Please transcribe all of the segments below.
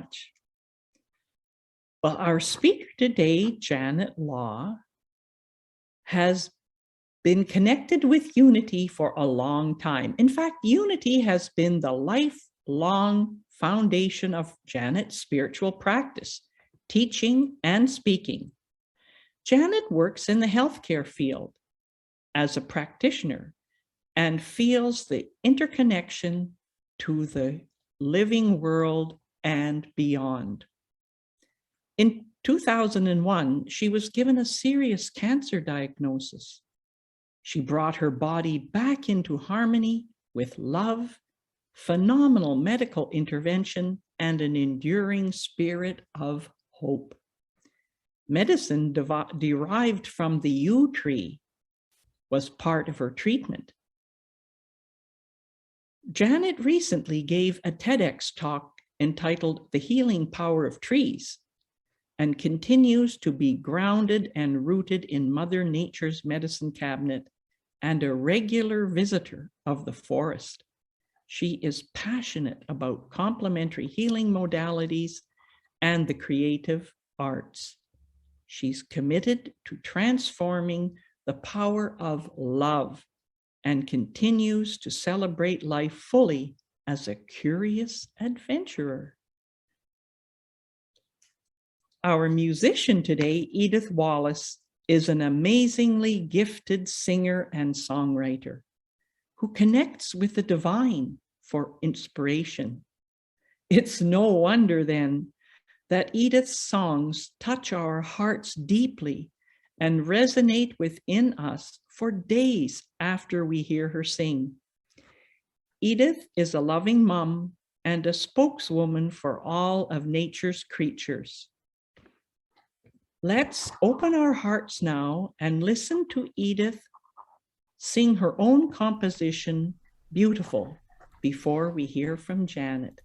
much. Well, our speaker today, Janet Law, has been connected with unity for a long time. In fact, unity has been the lifelong foundation of Janet's spiritual practice, teaching and speaking. Janet works in the healthcare field as a practitioner and feels the interconnection to the living world and beyond. In 2001, she was given a serious cancer diagnosis. She brought her body back into harmony with love, phenomenal medical intervention, and an enduring spirit of hope. Medicine derived from the yew tree was part of her treatment. Janet recently gave a TEDx talk entitled The Healing Power of Trees, and continues to be grounded and rooted in Mother Nature's medicine cabinet and a regular visitor of the forest. She is passionate about complementary healing modalities and the creative arts. She's committed to transforming the power of love and continues to celebrate life fully as a curious adventurer. Our musician today, Edith Wallace, is an amazingly gifted singer and songwriter who connects with the divine for inspiration. It's no wonder then that Edith's songs touch our hearts deeply and resonate within us for days after we hear her sing. Edith is a loving mom and a spokeswoman for all of nature's creatures. Let's open our hearts now and listen to Edith sing her own composition, Beautiful, before we hear from Janet.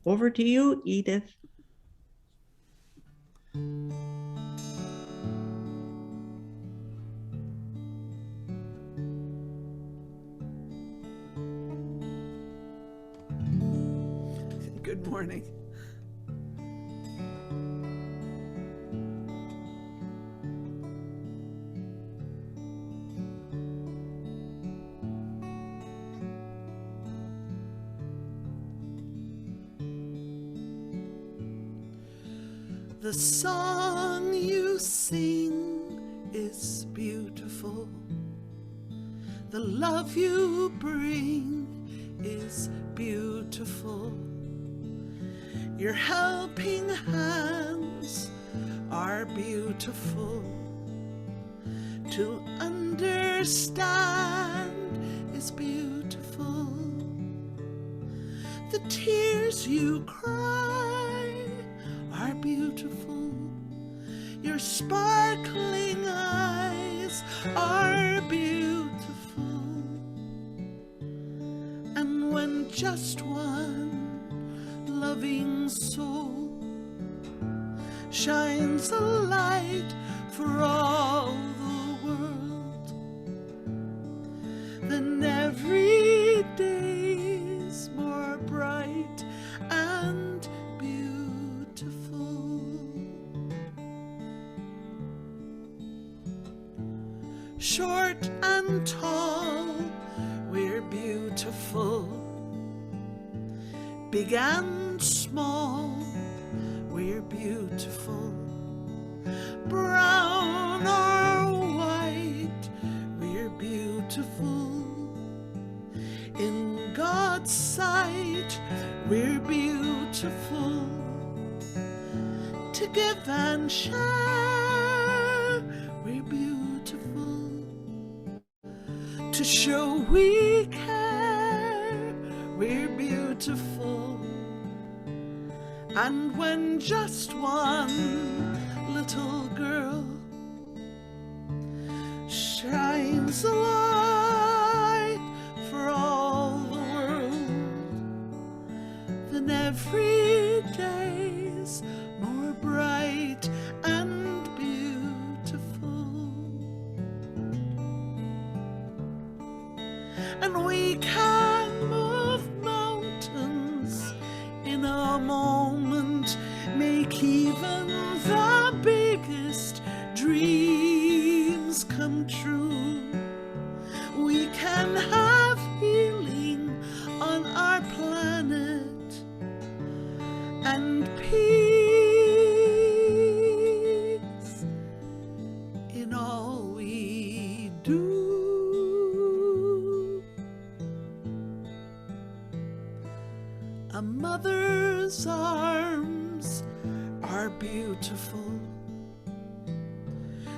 Over to you, Edith. Good morning. The song you sing is beautiful. The love you bring is beautiful. Your helping hands are beautiful. To understand is beautiful. The tears you cry are beautiful. Your sparkling eyes are beautiful. And when just one loving soul shines a light for all the world, then every day's more bright and beautiful. Short and tall, we're beautiful. Big and small, we're beautiful. Brown or white, we're beautiful. In God's sight, we're beautiful. To give and share, we're beautiful. To show we care, we're beautiful. And when just one little girl shines a light for all the world, then every day's more bright and beautiful. And we can move mountains in a moment. moment make even the biggest dreams come true. We can have healing on our planet and peace in all we do. A mother's arms are beautiful,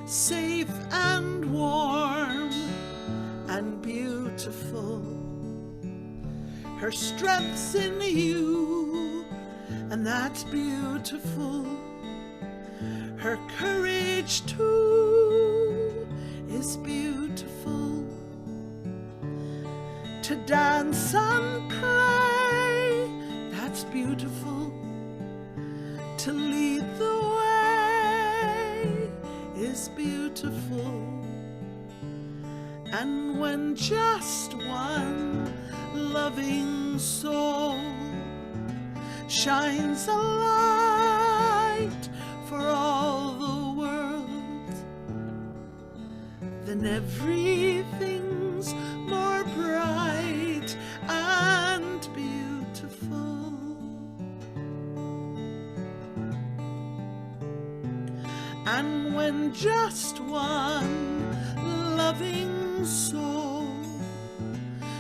safe and warm and beautiful. Her strength's in you, and that's beautiful. Her courage too is beautiful. To dance and play, that's beautiful. To lead the way is beautiful. And when just one loving soul shines a light for all the world, then everything's more bright and beautiful. And when just one loving soul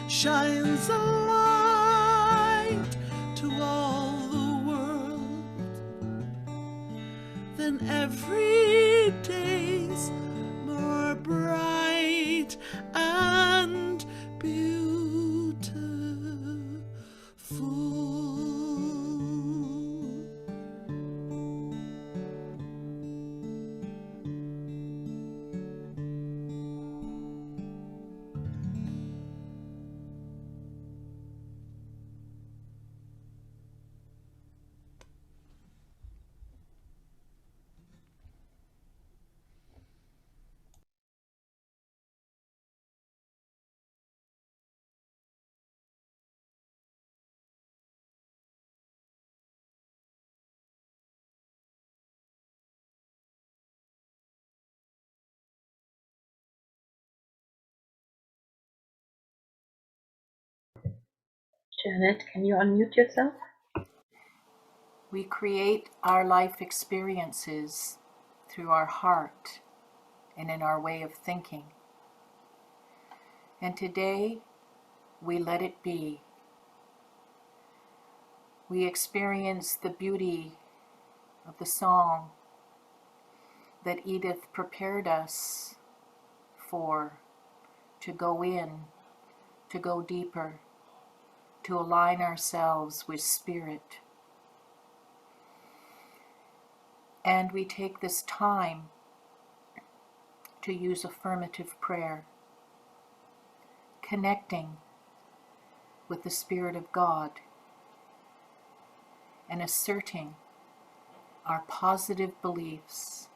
shines a light to all the world, then every day's more bright and beautiful. Janet, can you unmute yourself? We create our life experiences through our heart and in our way of thinking. And today, we let it be. We experience the beauty of the song that Edith prepared us for, to go in, to go deeper, to align ourselves with Spirit. And we take this time to use affirmative prayer, connecting with the Spirit of God and asserting our positive beliefs.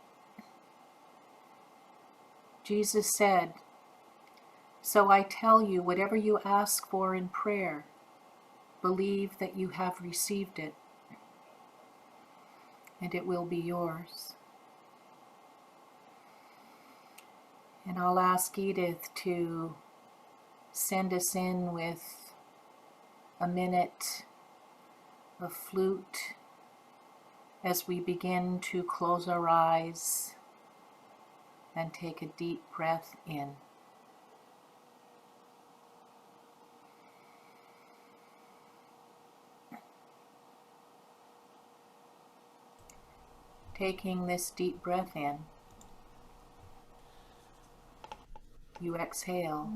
Jesus said, "So I tell you, whatever you ask for in prayer, believe that you have received it, and it will be yours." And I'll ask Edith to send us in with a minute of flute as we begin to close our eyes and take a deep breath in. Taking this deep breath in, you exhale.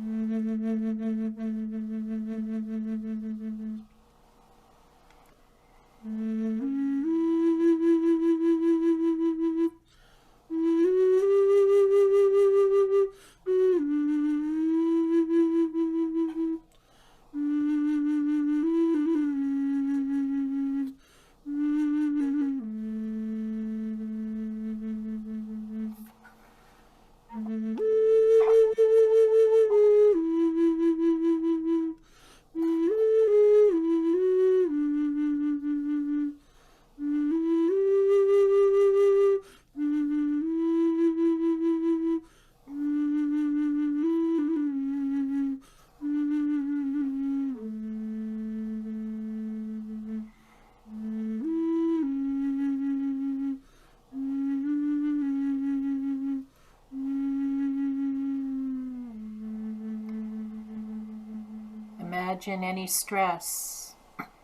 imagine any stress,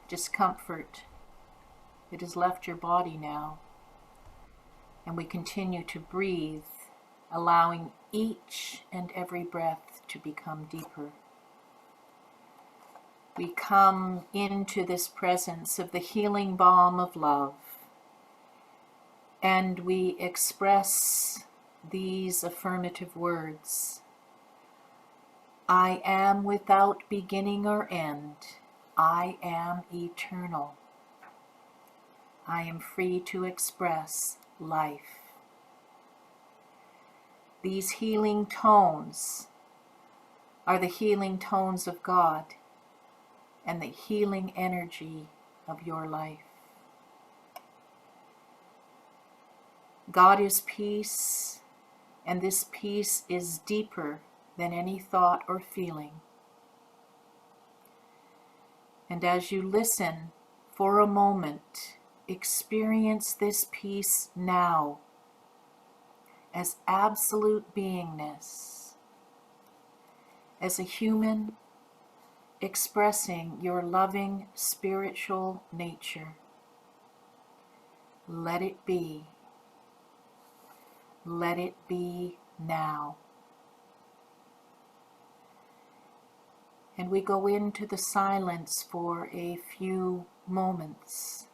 discomfort. It has left your body now. And we continue to breathe, allowing each and every breath to become deeper. We come into this presence of the healing balm of love, and we express these affirmative words. I am without beginning or end. I am eternal. I am free to express life. These healing tones are the healing tones of God and the healing energy of your life. God is peace, and this peace is deeper than any thought or feeling. And as you listen for a moment, experience this peace now as absolute beingness, as a human expressing your loving spiritual nature. Let it be. Let it be now. And we go into the silence for a few moments.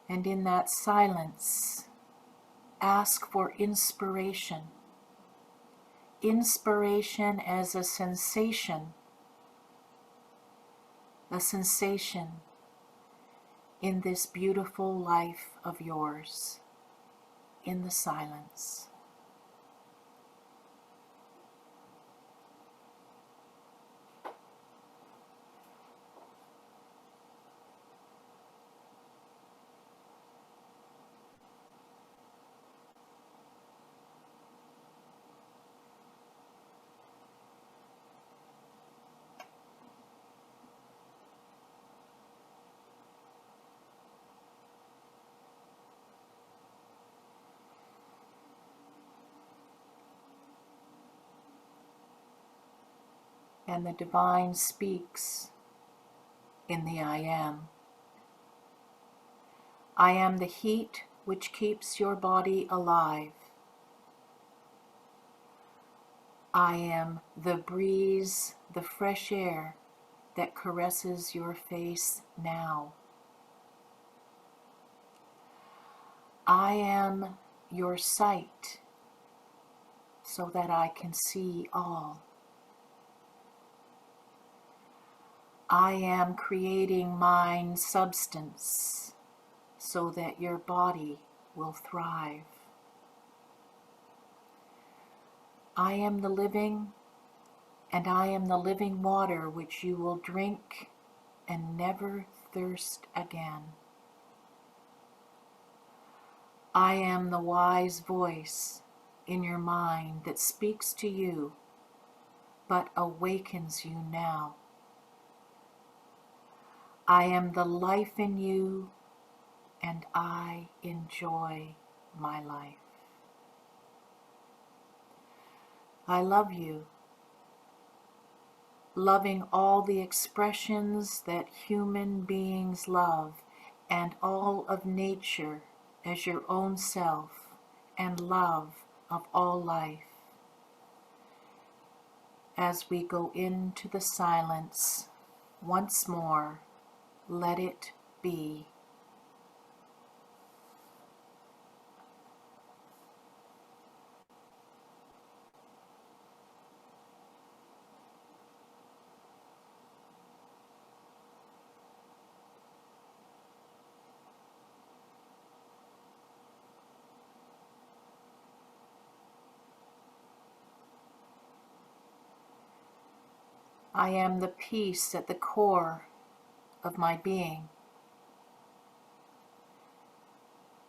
And in that silence, ask for inspiration. Inspiration as a sensation in this beautiful life of yours, in the silence. And the divine speaks in the I am. I am the heat which keeps your body alive. I am the breeze, the fresh air that caresses your face now. I am your sight so that I can see all. I am creating mind substance so that your body will thrive. I am the living, and I am the living water which you will drink and never thirst again. I am the wise voice in your mind that speaks to you but awakens you now. I am the life in you, and I enjoy my life. I love you, loving all the expressions that human beings love, and all of nature as your own self, and love of all life. As we go into the silence, once more, let it be. I am the peace at the core of my being.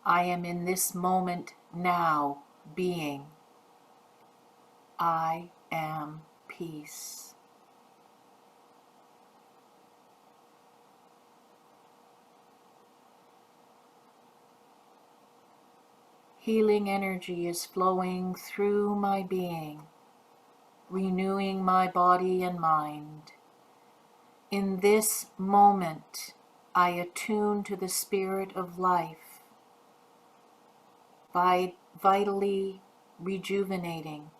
I am in this moment now being. I am peace. Healing energy is flowing through my being, renewing my body and mind. In this moment, I attune to the spirit of life, vitally rejuvenating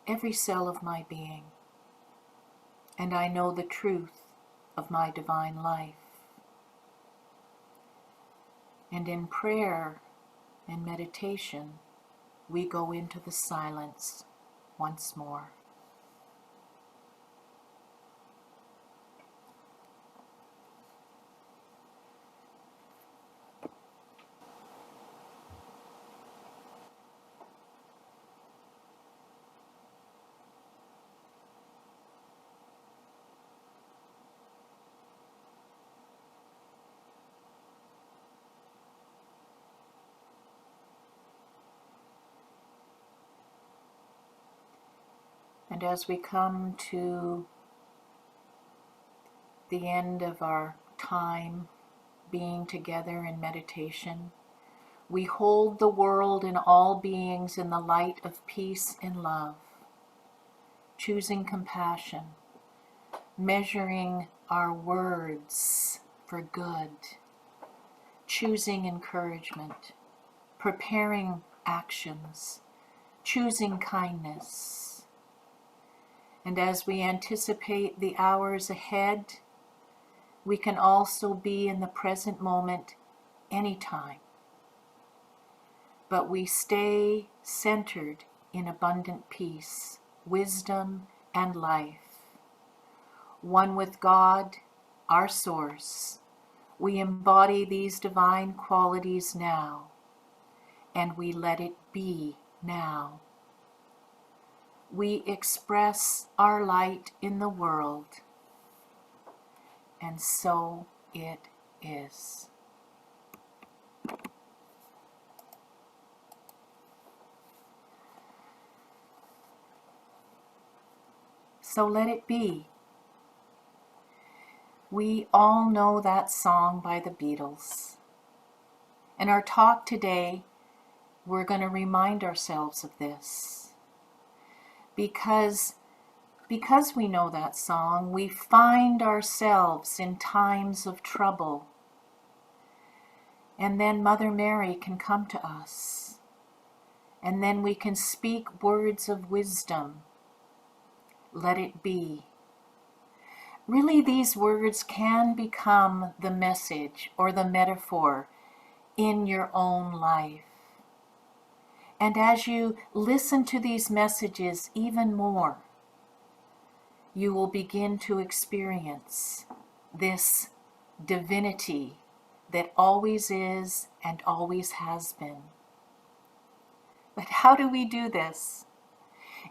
every cell of my being, and I know the truth of my divine life. And in prayer and meditation, we go into the silence once more. And as we come to the end of our time being together in meditation, we hold the world and all beings in the light of peace and love, choosing compassion, measuring our words for good, choosing encouragement, preparing actions, choosing kindness. And as we anticipate the hours ahead, we can also be in the present moment anytime. But we stay centered in abundant peace, wisdom, and life. One with God, our source, we embody these divine qualities now, and we let it be now. We express our light in the world, and so it is. So let it be. We all know that song by the Beatles. In our talk today, we're going to remind ourselves of this. Because we know that song, we find ourselves in times of trouble. And then Mother Mary can come to us. And then we can speak words of wisdom. Let it be. Really, these words can become the message or the metaphor in your own life. And as you listen to these messages even more, you will begin to experience this divinity that always is and always has been. But how do we do this?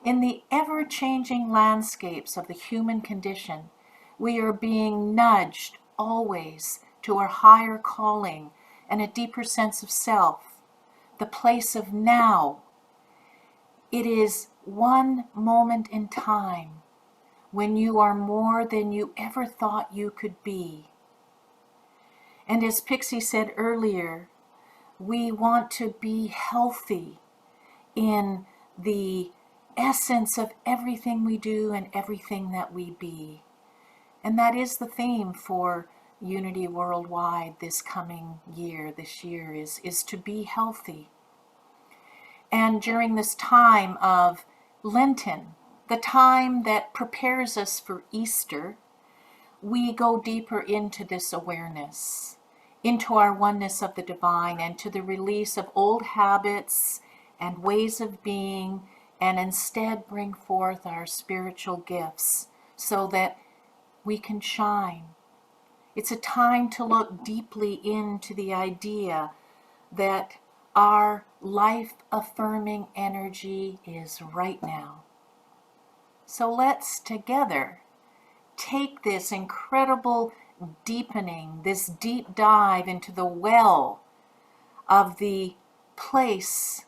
In the ever-changing landscapes of the human condition, we are being nudged always to our higher calling and a deeper sense of self, the place of now. It is one moment in time when you are more than you ever thought you could be. And as Pixie said earlier, we want to be healthy in the essence of everything we do and everything that we be. And that is the theme for Unity Worldwide this coming year, is to be healthy. And during this time of Lenten, the time that prepares us for Easter, we go deeper into this awareness, into our oneness of the divine, and to the release of old habits and ways of being, and instead bring forth our spiritual gifts so that we can shine. It's a time to look deeply into the idea that our life-affirming energy is right now. So let's together take this incredible deepening, this deep dive into the well of the place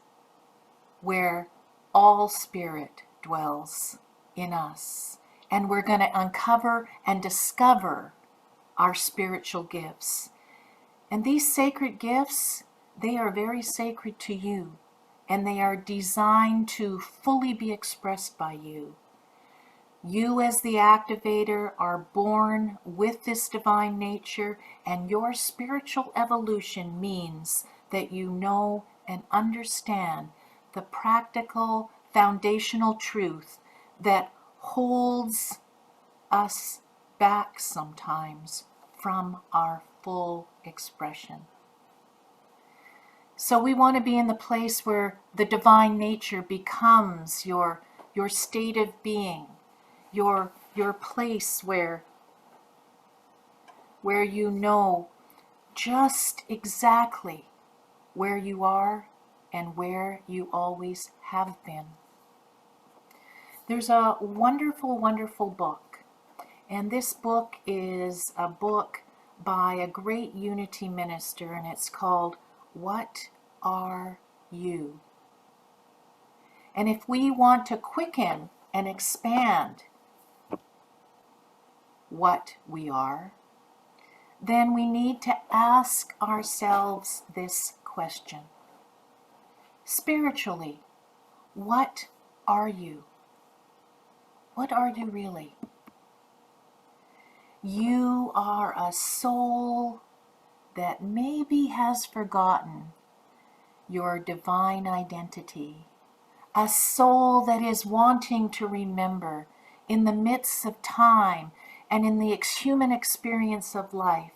where all spirit dwells in us. And we're going to uncover and discover our spiritual gifts. And these sacred gifts, they are very sacred to you, and they are designed to fully be expressed by you. You as the activator are born with this divine nature, and your spiritual evolution means that you know and understand the practical foundational truth that holds us back sometimes from our full expression. So we want to be in the place where the divine nature becomes your state of being, your place where you know just exactly where you are and where you always have been. There's a wonderful, wonderful book, and this book is a book by a great unity minister, and it's called What Are You? And if we want to quicken and expand what we are, then we need to ask ourselves this question. Spiritually, what are you? What are you really? You are a soul that maybe has forgotten your divine identity, a soul that is wanting to remember in the midst of time and in the human experience of life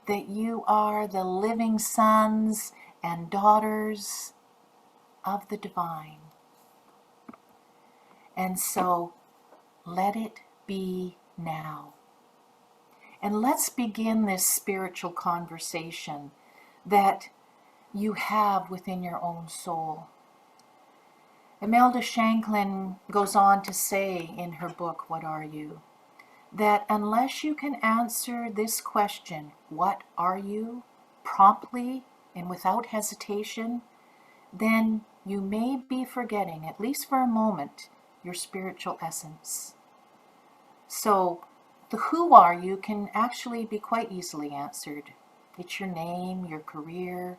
that you are the living sons and daughters of the divine. And so let it be now. And let's begin this spiritual conversation that you have within your own soul. Imelda Shanklin goes on to say in her book, What Are You? That unless you can answer this question, what are you, promptly and without hesitation, then you may be forgetting, at least for a moment, your spiritual essence. So the who are you can actually be quite easily answered. It's your name, your career,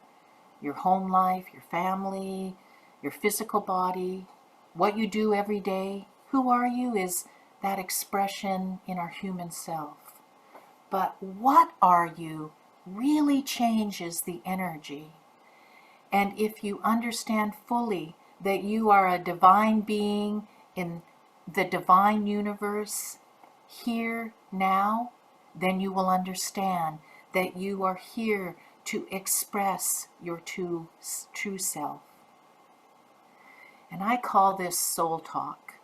your home life, your family, your physical body, what you do every day. Who are you is that expression in our human self. But what are you really changes the energy. And if you understand fully that you are a divine being in the divine universe, here, now, then you will understand that you are here to express your true self. And I call this soul talk,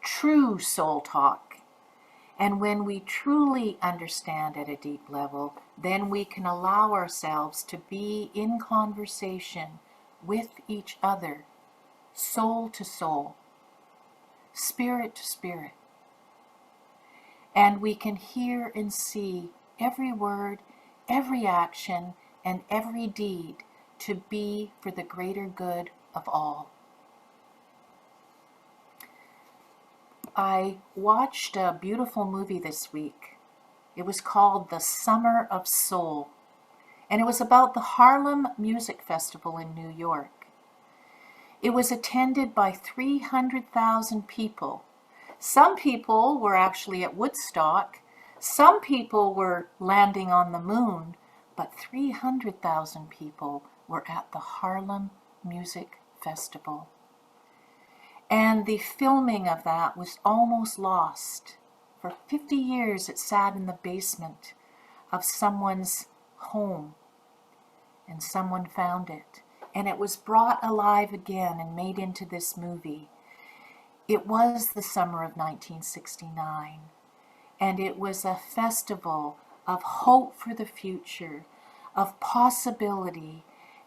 true soul talk. And when we truly understand at a deep level, then we can allow ourselves to be in conversation with each other, soul to soul, spirit to spirit. And we can hear and see every word, every action, and every deed to be for the greater good of all. I watched a beautiful movie this week. It was called The Summer of Soul, and it was about the Harlem Music Festival in New York. It was attended by 300,000 people. Some people were actually at Woodstock. Some people were landing on the moon, but 300,000 people were at the Harlem Music Festival. And the filming of that was almost lost. For 50 years it sat in the basement of someone's home, and someone found it. And it was brought alive again and made into this movie. It was the summer of 1969, and it was a festival of hope for the future, of possibility,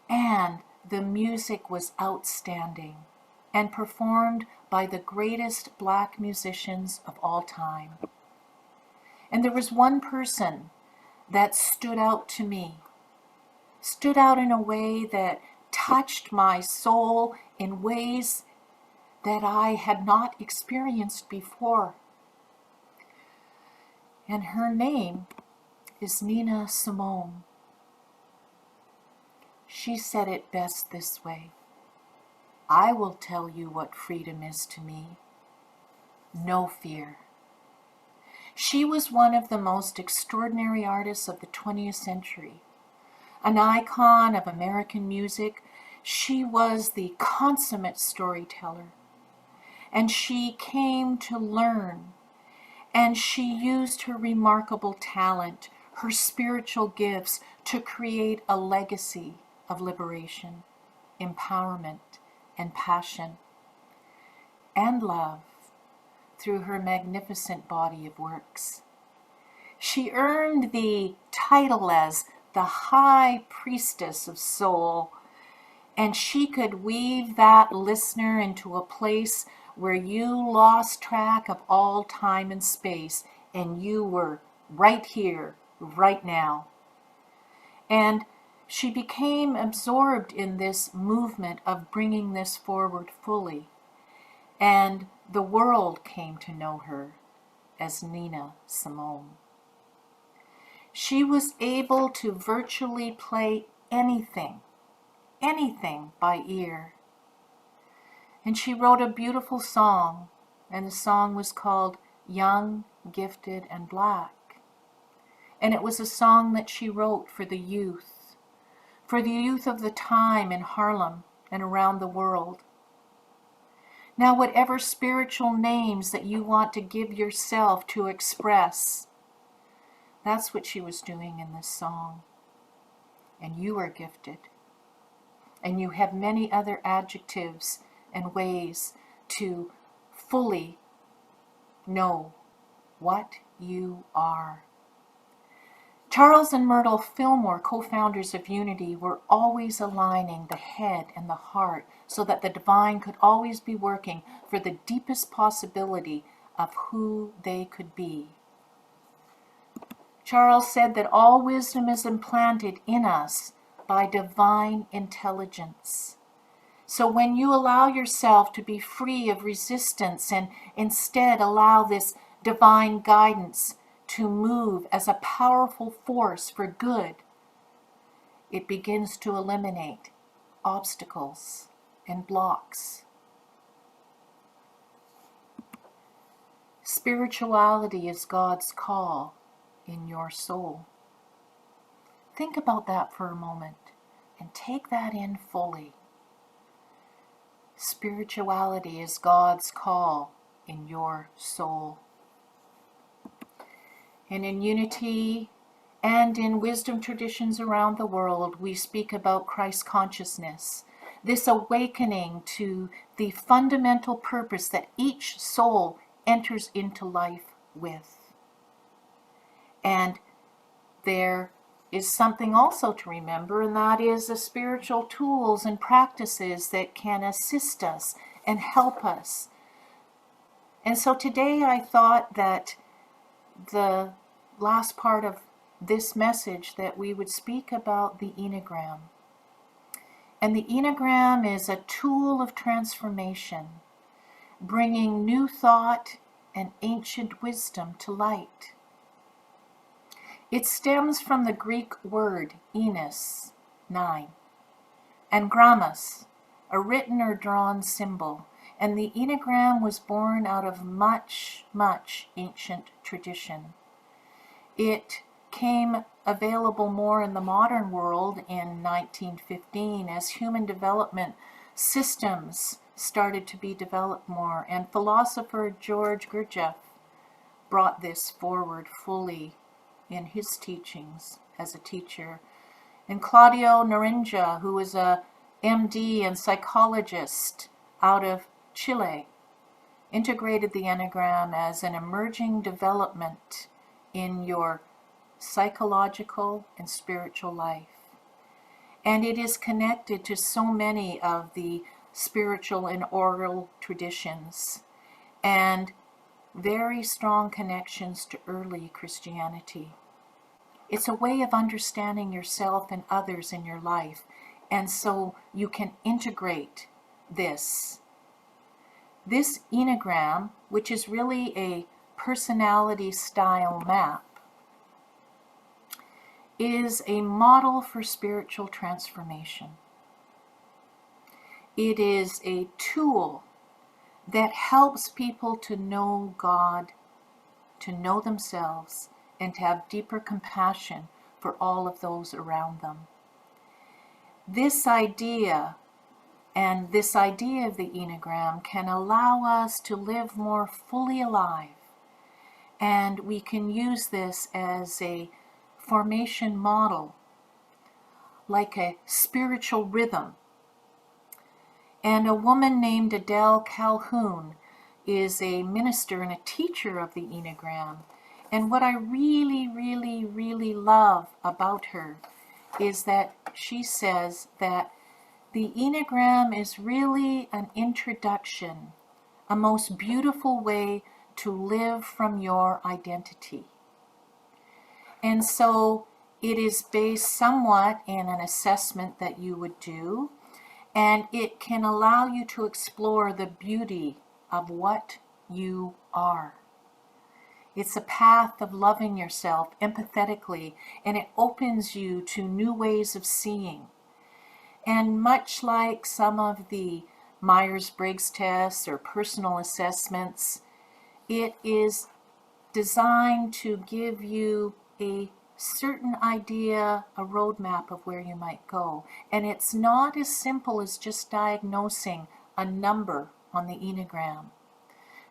and the music was outstanding and performed by the greatest black musicians of all time. And there was one person that stood out to me, stood out in a way that touched my soul in ways that I had not experienced before. And her name is Nina Simone. She said it best this way: I will tell you what freedom is to me. no fear. She was one of the most extraordinary artists of the 20th century. An icon of American music, she was the consummate storyteller. And she came to learn, and she used her remarkable talent, her spiritual gifts, to create a legacy of liberation, empowerment, and passion, and love through her magnificent body of works. She earned the title as the High Priestess of Soul, and she could weave that listener into a place where you lost track of all time and space, and you were right here, right now. And she became absorbed in this movement of bringing this forward fully. And the world came to know her as Nina Simone. She was able to virtually play anything by ear. And she wrote a beautiful song, and the song was called Young, Gifted, and Black. And it was a song that she wrote for the youth of the time in Harlem and around the world. Now, whatever spiritual names that you want to give yourself to express, that's what she was doing in this song. And you are gifted. And you have many other adjectives and ways to fully know what you are. Charles and Myrtle Fillmore, co-founders of Unity, were always aligning the head and the heart so that the divine could always be working for the deepest possibility of who they could be. Charles said that all wisdom is implanted in us by divine intelligence. So when you allow yourself to be free of resistance and instead allow this divine guidance to move as a powerful force for good, it begins to eliminate obstacles and blocks. Spirituality is God's call in your soul. Think about that for a moment and take that in fully. Spirituality is God's call in your soul. And in Unity and in wisdom traditions around the world, we speak about Christ consciousness, this awakening to the fundamental purpose that each soul enters into life with. And there is something also to remember, and that is the spiritual tools and practices that can assist us and help us. And so today I thought that the last part of this message that we would speak about the ENNEAGRAM. And the ENNEAGRAM is a tool of transformation, bringing new thought and ancient wisdom to light. It stems from the Greek word enos, 9, and grammas, a written or drawn symbol. And the ENNEAGRAM was born out of much ancient tradition. It came available more in the modern world in 1915 as human development systems started to be developed more, and philosopher George Gurdjieff brought this forward fully in his teachings as a teacher. And Claudio Narinja, who is a MD and psychologist out of Chile, integrated the Enneagram as an emerging development in your psychological and spiritual life. And it is connected to so many of the spiritual and oral traditions and very strong connections to early Christianity. It's a way of understanding yourself and others in your life, and so you can integrate this. This ENNEAGRAM, which is really a personality style map, is a model for spiritual transformation. It is a tool that helps people to know God, to know themselves, and to have deeper compassion for all of those around them. This idea of the Enneagram can allow us to live more fully alive, and we can use this as a formation model, like a spiritual rhythm. And a woman named Adele Calhoun is a minister and a teacher of the Enneagram. And what I really, really, really love about her is that she says that the Enneagram is really an introduction, a most beautiful way to live from your identity. And so it is based somewhat in an assessment that you would do, and it can allow you to explore the beauty of what you are. It's a path of loving yourself empathetically, and it opens you to new ways of seeing. And much like some of the Myers-Briggs tests or personal assessments, it is designed to give you a certain idea, a roadmap of where you might go. And it's not as simple as just diagnosing a number on the Enneagram.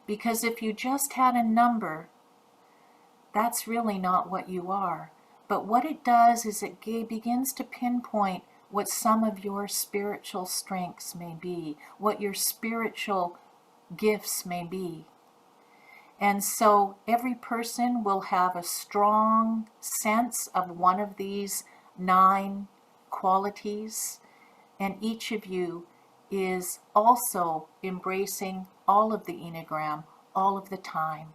Because if you just had a number, that's really not what you are. But what it does is it begins to pinpoint what some of your spiritual strengths may be, what your spiritual gifts may be. And so every person will have a strong sense of one of these 9 qualities, and each of you is also embracing all of the Enneagram all of the time.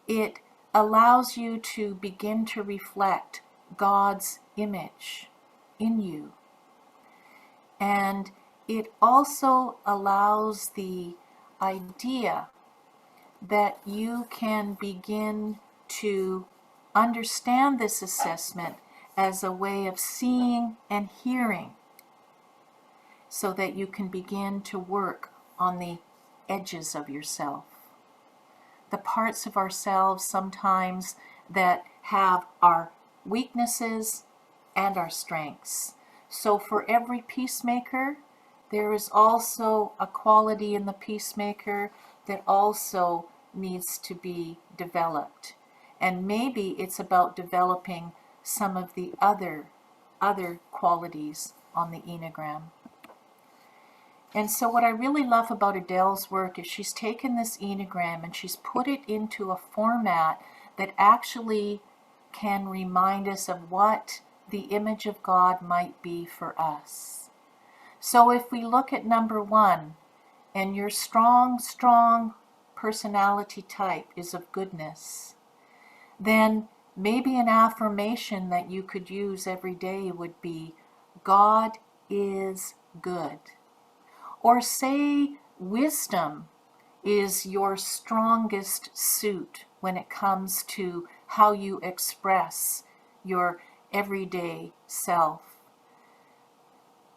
It allows you to begin to reflect God's image in you. And it also allows the idea that you can begin to understand this assessment as a way of seeing and hearing, so that you can begin to work on the edges of yourself. The parts of ourselves sometimes that have our weaknesses and our strengths. So for every peacemaker, there is also a quality in the peacemaker that also needs to be developed. And maybe it's about developing some of the other qualities on the Enneagram. And so what I really love about Adele's work is she's taken this Enneagram and she's put it into a format that actually can remind us of what the image of God might be for us. So if we look at number 1, and your strong personality type is of goodness, then maybe an affirmation that you could use every day would be, God is good. Or say wisdom is your strongest suit when it comes to how you express your everyday self.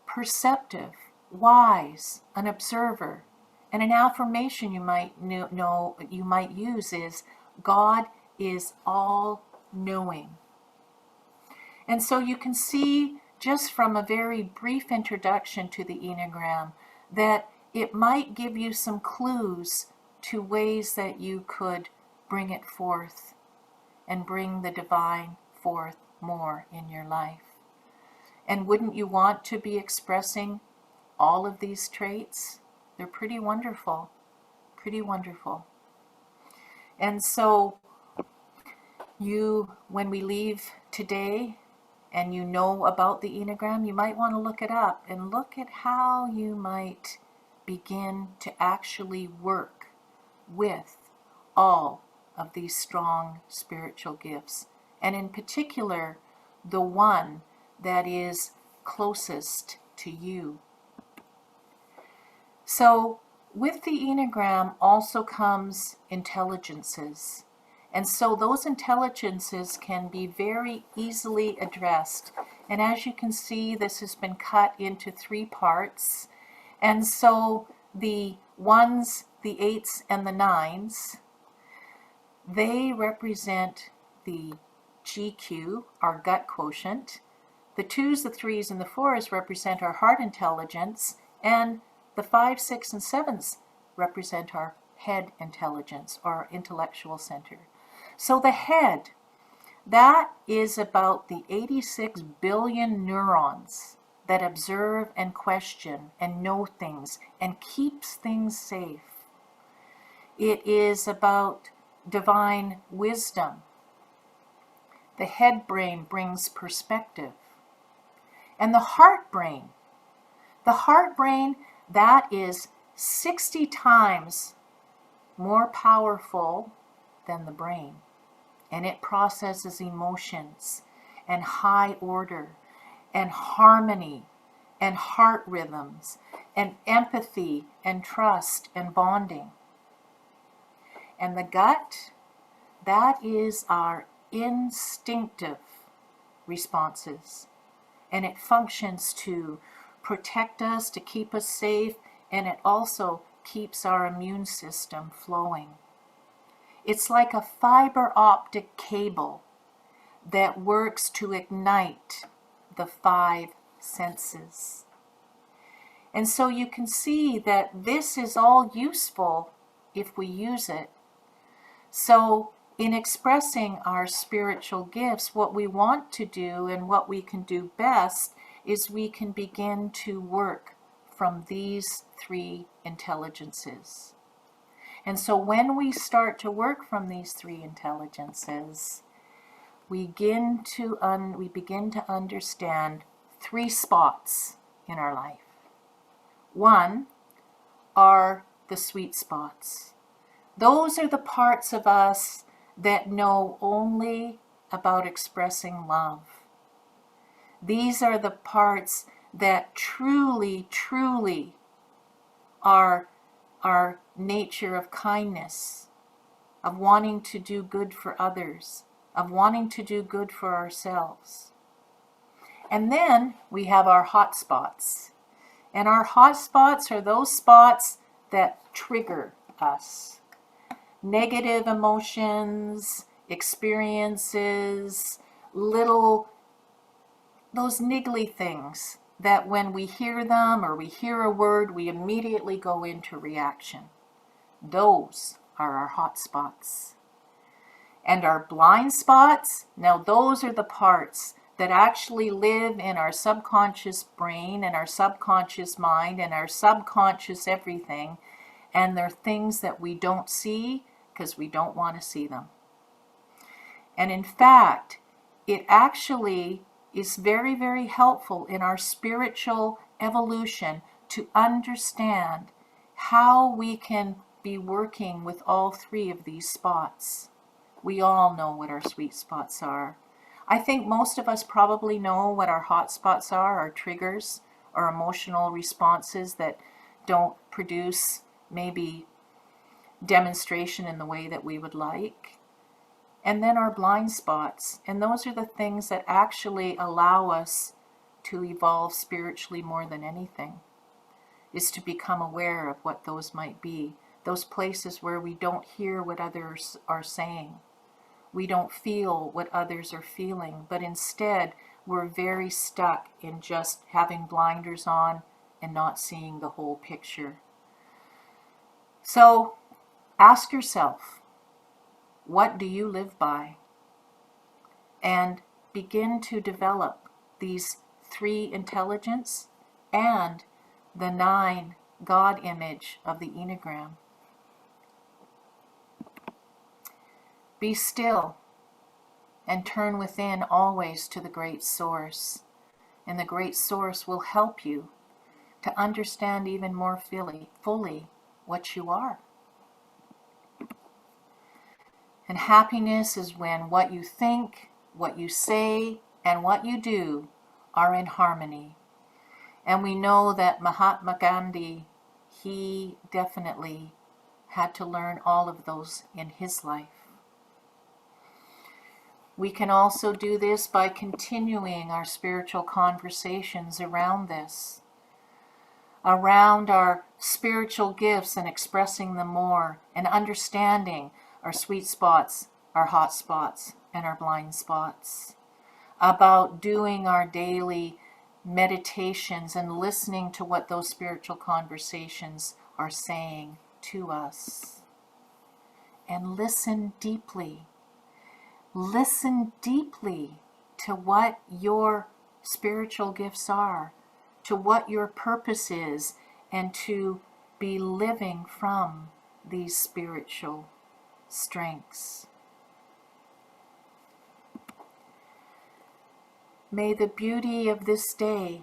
Perceptive, wise, an observer. And an affirmation you might use is, God is all-knowing. And so you can see just from a very brief introduction to the Enneagram that it might give you some clues to ways that you could bring it forth and bring the divine forth more in your life. And wouldn't you want to be expressing all of these traits? They're pretty wonderful, pretty wonderful. And so when we leave today and you know about the Enneagram, you might want to look it up and look at how you might begin to actually work with all of these strong spiritual gifts. And in particular, the one that is closest to you. So with the Enneagram also comes intelligences. And so those intelligences can be very easily addressed. And as you can see, this has been cut into 3 parts. And so the ones, the 8s, and the 9s, they represent the GQ, our gut quotient. The 2s, the 3s, and the 4s represent our heart intelligence, and the 5, 6, and 7s represent our head intelligence, or our intellectual center. So the head, that is about the 86 billion neurons that observe and question and know things and keeps things safe. It is about divine wisdom. The head brain brings perspective. And the heart brain, that is 60 times more powerful than the brain. And it processes emotions and high order and harmony and heart rhythms and empathy and trust and bonding. And the gut, that is our instinctive responses. And it functions to protect us, to keep us safe, and it also keeps our immune system flowing. It's like a fiber optic cable that works to ignite the 5 senses. And so you can see that this is all useful if we use it. So in expressing our spiritual gifts, what we want to do and what we can do best is we can begin to work from these 3 intelligences. And so when we start to work from these 3 intelligences, we begin to understand 3 spots in our life. 1 are the sweet spots. Those are the parts of us that know only about expressing love. These are the parts that truly, truly are our nature of kindness, of wanting to do good for others, of wanting to do good for ourselves. And then we have our hot spots. And our hot spots are those spots that trigger us. Negative emotions, experiences, those niggly things that when we hear them or we hear a word, we immediately go into reaction. Those are our hot spots. And our blind spots, now those are the parts that actually live in our subconscious brain and our subconscious mind and our subconscious everything, and they're things that we don't see because we don't want to see them. And in fact, it actually is very, very helpful in our spiritual evolution to understand how we can be working with all 3 of these spots. We all know what our sweet spots are. I think most of us probably know what our hot spots are, our triggers, our emotional responses that don't produce maybe demonstration in the way that we would like. And then our blind spots. And those are the things that actually allow us to evolve spiritually more than anything, is to become aware of what those might be. Those places where we don't hear what others are saying. We don't feel what others are feeling, but instead we're very stuck in just having blinders on and not seeing the whole picture. So ask yourself, what do you live by? And begin to develop these 3 intelligence and the 9 God image of the Enneagram. Be still and turn within always to the great source. And the great source will help you to understand even more fully what you are. And happiness is when what you think, what you say, and what you do are in harmony. And we know that Mahatma Gandhi, he definitely had to learn all of those in his life. We can also do this by continuing our spiritual conversations around this. around our spiritual gifts and expressing them more, and understanding our sweet spots, our hot spots, and our blind spots, about doing our daily meditations and listening to what those spiritual conversations are saying to us. And listen deeply. Listen deeply to what your spiritual gifts are, to what your purpose is, and to be living from these spiritual strengths. May the beauty of this day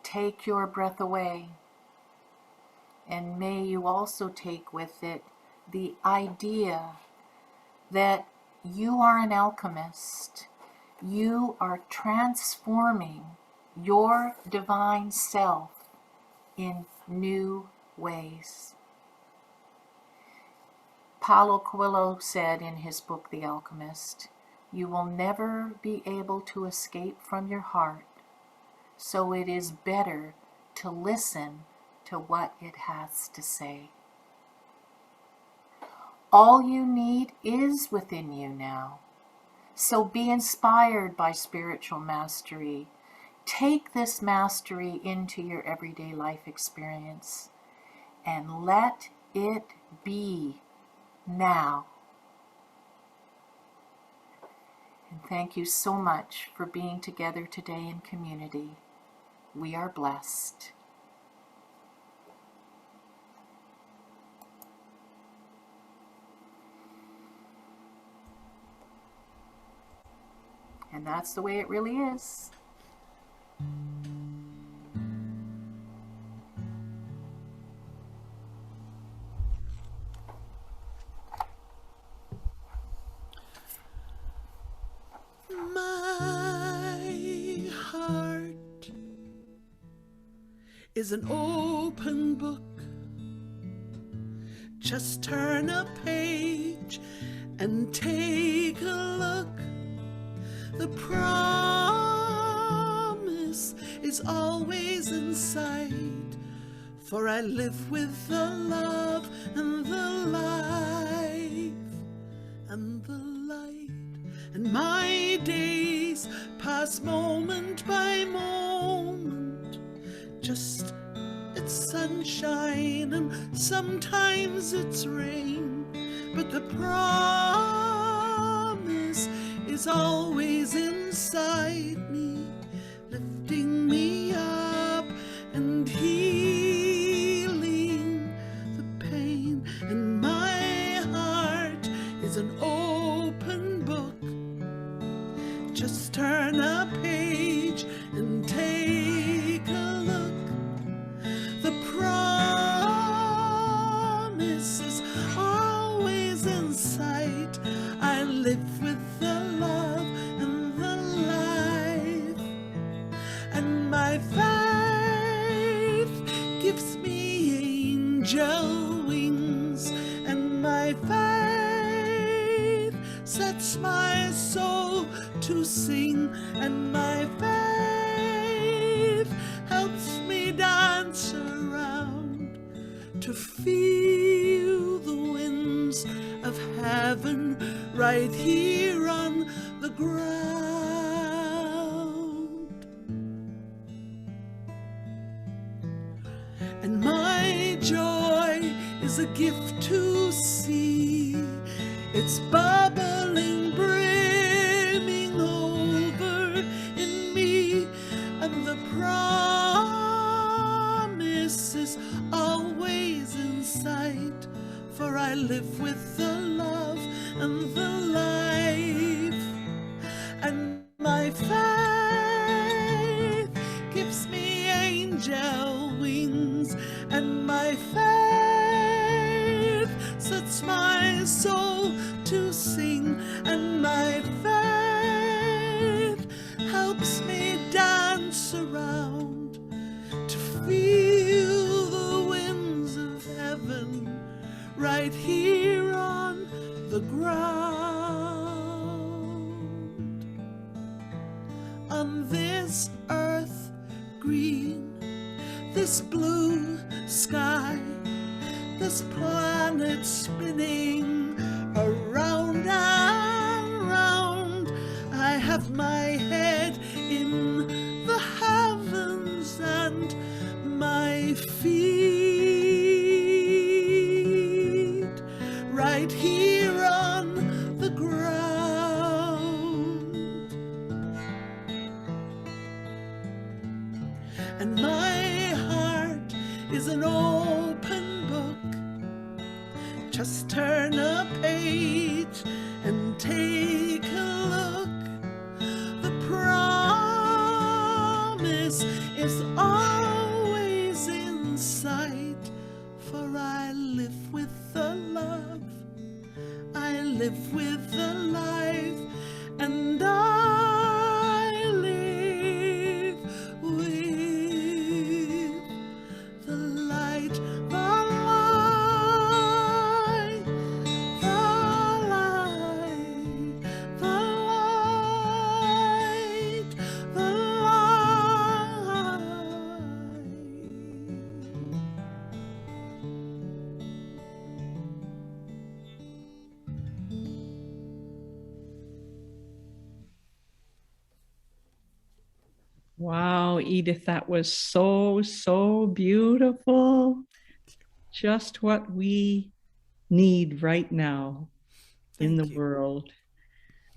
take your breath away, and may you also take with it the idea that you are an alchemist. You are transforming your divine self in new ways. Paulo Coelho said in his book, The Alchemist, "You will never be able to escape from your heart, so it is better to listen to what it has to say." All you need is within you now. So be inspired by spiritual mastery. Take this mastery into your everyday life experience and let it be now. And thank you so much for being together today in community. We are blessed. And that's the way it really is. My heart is an open book. Just turn a page and take a look. The promise is always in sight, for I live with the love and the life and the light. And my days pass moment by moment. Just it's sunshine and sometimes it's rain, but the promise is always inside me, lifting me up and healing the pain. And my heart is an open book. Just turn a page and take a look. The promise is always in sight. I live with the love and the life, and my faith gives me angel wings, and my faith sets my soul to sing, and my faith helps me dance around to feel the winds of heaven right here on the ground. And my joy is a gift to see. It's bubbling, brimming over in me, and the promise is always in sight, for I live with the love and the life. And my faith gives me angel wings, and my faith sets my soul to sing, and my faith helps me dance around to feel the winds of heaven right here on the ground. On this earth green, this blue sky, this planet spinning around and round. I have my head in the heavens and my feet right here on the ground. And my heart is an open book. Just turn a page and take a look. The promise is always in sight, for I live with the love, I live with the life, and I live with the light, the light, the light, the light, the Wow, Edith, that was so, so beautiful. Just what we need right now in the Thank you. world.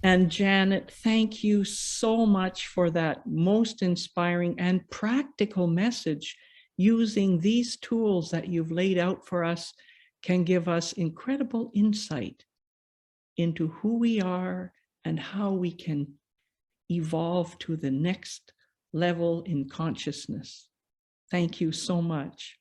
And Janet, thank you so much for that most inspiring and practical message. Using these tools that you've laid out for us can give us incredible insight into who we are and how we can evolve to the next level in consciousness. Thank you so much.